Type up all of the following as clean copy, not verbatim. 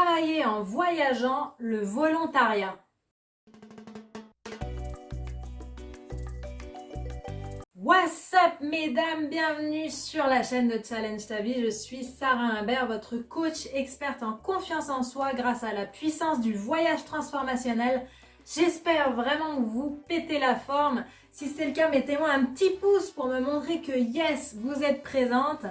Travailler en voyageant, le volontariat. What's up mesdames, bienvenue sur la chaîne de Challenge ta vie. Je suis Sarah Imbert, votre coach experte en confiance en soi grâce à la puissance du voyage transformationnel. J'espère vraiment que vous pétez la forme. Si c'est le cas, mettez-moi un petit pouce pour me montrer que yes, vous êtes présente.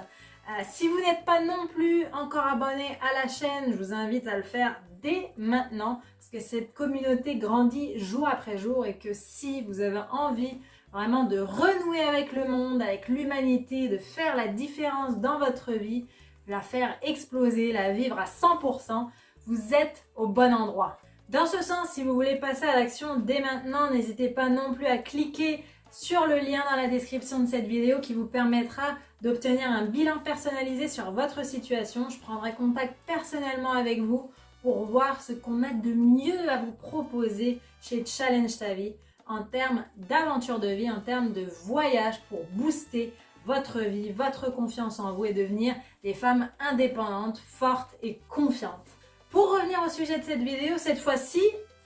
Si vous n'êtes pas non plus encore abonné à la chaîne, je vous invite à le faire dès maintenant parce que cette communauté grandit jour après jour et que si vous avez envie vraiment de renouer avec le monde, avec l'humanité, de faire la différence dans votre vie, de la faire exploser, la vivre à 100%, vous êtes au bon endroit. Dans ce sens, si vous voulez passer à l'action dès maintenant, n'hésitez pas non plus à cliquer sur le lien dans la description de cette vidéo qui vous permettra d'obtenir un bilan personnalisé sur votre situation. Je prendrai contact personnellement avec vous pour voir ce qu'on a de mieux à vous proposer chez Challenge ta vie en termes d'aventure de vie, en termes de voyage pour booster votre vie, votre confiance en vous et devenir des femmes indépendantes, fortes et confiantes. Pour revenir au sujet de cette vidéo, cette fois-ci,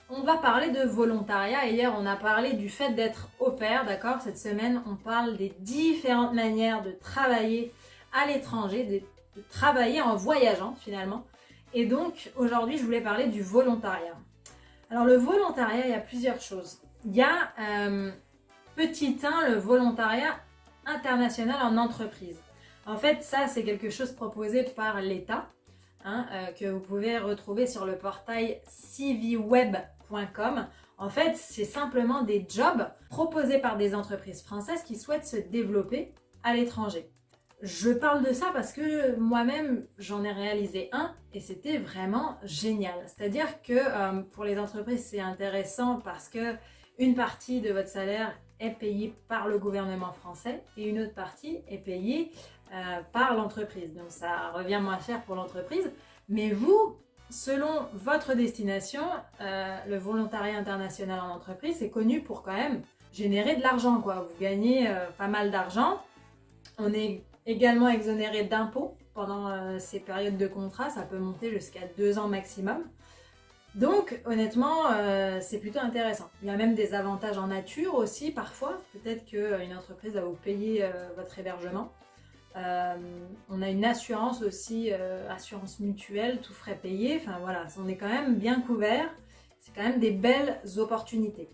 on va parler de volontariat. Hier, on a parlé du fait d'être au pair, d'accord? Cette semaine, on parle des différentes manières de travailler à l'étranger, de travailler en voyageant finalement. Et donc, aujourd'hui, je voulais parler du volontariat. Alors, le volontariat, il y a plusieurs choses. Il y a, petit 1, le volontariat international en entreprise. En fait, ça, c'est quelque chose proposé par l'État. Que vous pouvez retrouver sur le portail cvweb.com. En fait, c'est simplement des jobs proposés par des entreprises françaises qui souhaitent se développer à l'étranger. Je parle de ça parce que moi-même, j'en ai réalisé un et c'était vraiment génial. C'est-à-dire que pour les entreprises, c'est intéressant parce que une partie de votre salaire est payée par le gouvernement français et une autre partie est payée par l'entreprise. Donc ça revient moins cher pour l'entreprise. Mais vous, selon votre destination, le volontariat international en entreprise, c'est connu pour quand même générer de l'argent, quoi. Vous gagnez pas mal d'argent. On est également exonéré d'impôts pendant ces périodes de contrat. Ça peut monter jusqu'à 2 ans maximum. Donc, honnêtement, c'est plutôt intéressant. Il y a même des avantages en nature aussi, parfois. Peut-être qu'une entreprise va vous payer votre hébergement. On a une assurance aussi, assurance mutuelle, tout frais payé. Enfin voilà, on est quand même bien couvert. C'est quand même des belles opportunités.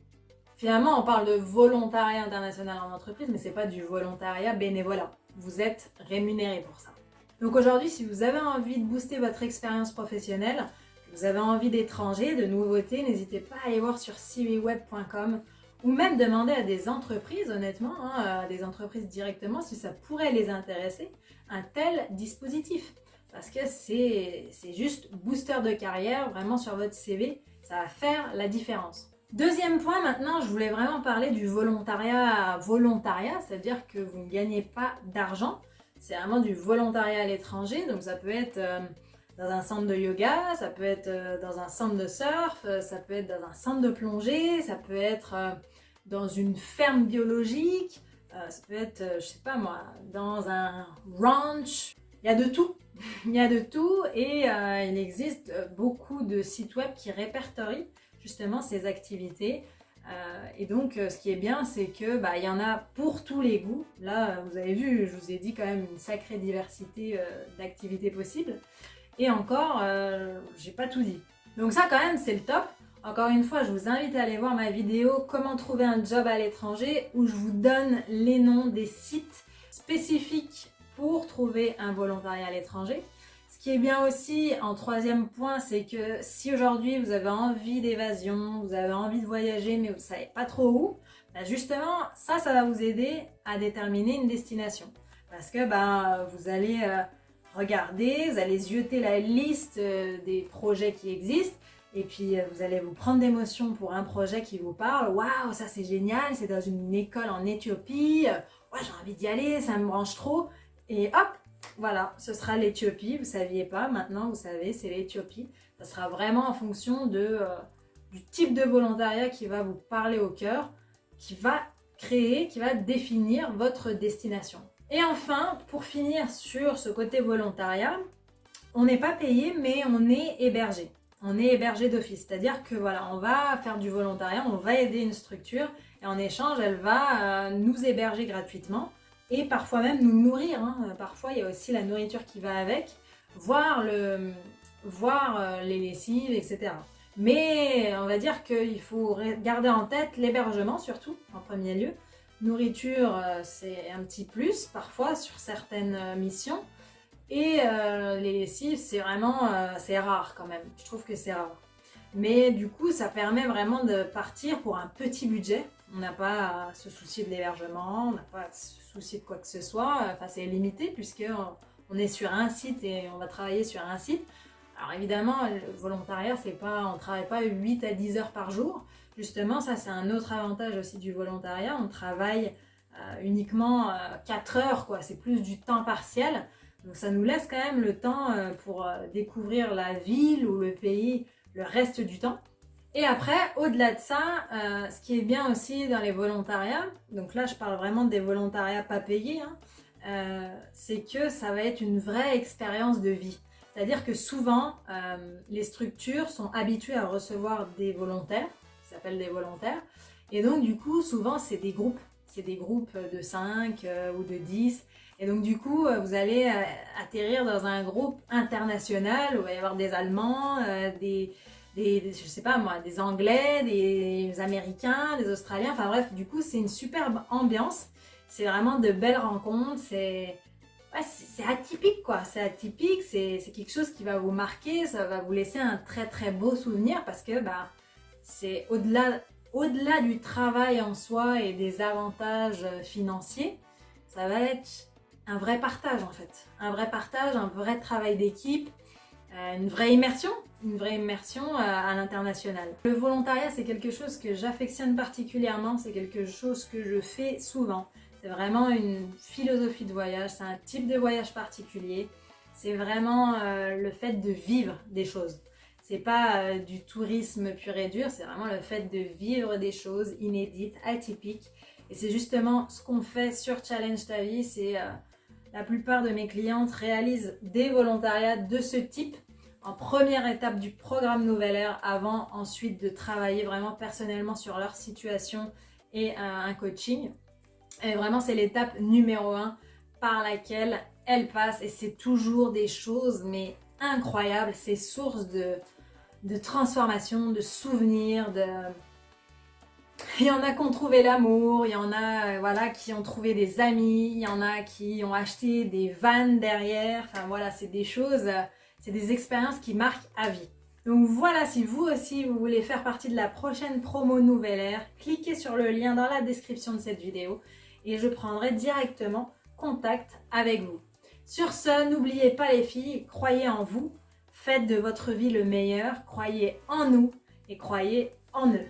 Finalement, on parle de volontariat international en entreprise, mais c'est pas du volontariat bénévolat. Vous êtes rémunéré pour ça. Donc aujourd'hui, si vous avez envie de booster votre expérience professionnelle, que vous avez envie d'étrangers, de nouveautés, n'hésitez pas à aller voir sur cvweb.com ou même demander à des entreprises, honnêtement, à des entreprises directement, si ça pourrait les intéresser, un tel dispositif. Parce que c'est juste booster de carrière, vraiment sur votre CV, ça va faire la différence. Deuxième point, maintenant, je voulais vraiment parler du volontariat, c'est-à-dire que vous ne gagnez pas d'argent, c'est vraiment du volontariat à l'étranger, donc ça peut être dans un centre de yoga, ça peut être dans un centre de surf, ça peut être dans un centre de plongée, ça peut être dans une ferme biologique, ça peut être, je sais pas moi, dans un ranch. Il y a de tout. Il y a de tout et il existe beaucoup de sites web qui répertorient justement ces activités. Et donc, ce qui est bien, c'est que il y en a pour tous les goûts. Là, vous avez vu, je vous ai dit quand même une sacrée diversité d'activités possibles. Et encore, j'ai pas tout dit. Donc ça quand même c'est le top. Encore une fois, je vous invite à aller voir ma vidéo comment trouver un job à l'étranger où je vous donne les noms des sites spécifiques pour trouver un volontariat à l'étranger. Ce qui est bien aussi en troisième point, c'est que si aujourd'hui vous avez envie d'évasion, vous avez envie de voyager mais vous ne savez pas trop où, justement ça va vous aider à déterminer une destination. Parce que vous allez regardez, vous allez zioter la liste des projets qui existent et puis vous allez vous prendre d'émotion pour un projet qui vous parle. Waouh, ça c'est génial, c'est dans une école en Éthiopie, ouais, j'ai envie d'y aller, ça me branche trop. Et hop, voilà, ce sera l'Éthiopie, vous ne saviez pas, maintenant vous savez, c'est l'Éthiopie. Ça sera vraiment en fonction du type de volontariat qui va vous parler au cœur, qui va définir votre destination. Et enfin, pour finir sur ce côté volontariat, on n'est pas payé, mais on est hébergé. On est hébergé d'office, c'est-à-dire que voilà, on va faire du volontariat, on va aider une structure et en échange, elle va nous héberger gratuitement et parfois même nous nourrir. Parfois, il y a aussi la nourriture qui va avec, voir les lessives, etc. Mais on va dire qu'il faut garder en tête l'hébergement surtout, en premier lieu. Nourriture, c'est un petit plus parfois sur certaines missions. Et les lessives, c'est vraiment, c'est rare quand même. Je trouve que c'est rare. Mais du coup, ça permet vraiment de partir pour un petit budget. On n'a pas à se soucier de l'hébergement, on n'a pas à se soucier de quoi que ce soit. Enfin, c'est limité puisqu'on est sur un site et on va travailler sur un site. Alors évidemment, le volontariat, c'est pas, on ne travaille pas 8 à 10 heures par jour. Justement, ça c'est un autre avantage aussi du volontariat. On travaille uniquement 4 heures, quoi. C'est plus du temps partiel. Donc ça nous laisse quand même le temps pour découvrir la ville ou le pays le reste du temps. Et après, au-delà de ça, ce qui est bien aussi dans les volontariats, donc là je parle vraiment des volontariats pas payés, c'est que ça va être une vraie expérience de vie. C'est-à-dire que souvent, les structures sont habituées à recevoir des volontaires, qui s'appellent des volontaires, et donc du coup, souvent c'est des groupes. C'est des groupes de 5 ou de 10. Et donc du coup, vous allez atterrir dans un groupe international où il va y avoir des Allemands, je sais pas moi, des Anglais, des Américains, des Australiens. Enfin bref, du coup, c'est une superbe ambiance. C'est vraiment de belles rencontres. C'est atypique quoi. C'est atypique. C'est quelque chose qui va vous marquer. Ça va vous laisser un très très beau souvenir parce que c'est au-delà du travail en soi et des avantages financiers. Ça va être un vrai partage en fait, un vrai partage, un vrai travail d'équipe, une vraie immersion à l'international. Le volontariat, c'est quelque chose que j'affectionne particulièrement, c'est quelque chose que je fais souvent. C'est vraiment une philosophie de voyage, c'est un type de voyage particulier, c'est vraiment le fait de vivre des choses. C'est pas du tourisme pur et dur, c'est vraiment le fait de vivre des choses inédites, atypiques. Et c'est justement ce qu'on fait sur Challenge ta vie, c'est la plupart de mes clientes réalisent des volontariats de ce type en première étape du programme Nouvelle Ère avant ensuite de travailler vraiment personnellement sur leur situation et un coaching. Et vraiment c'est l'étape numéro 1 par laquelle elles passent et c'est toujours des choses mais incroyables, c'est source de transformation, de souvenirs, Il y en a qui ont trouvé l'amour, il y en a qui ont trouvé des amis, il y en a qui ont acheté des vannes derrière. Enfin voilà, c'est des choses, c'est des expériences qui marquent à vie. Donc voilà, si vous aussi vous voulez faire partie de la prochaine promo Nouvelle Ère, cliquez sur le lien dans la description de cette vidéo et je prendrai directement contact avec vous. Sur ce, n'oubliez pas les filles, croyez en vous, faites de votre vie le meilleur, croyez en nous et croyez en eux.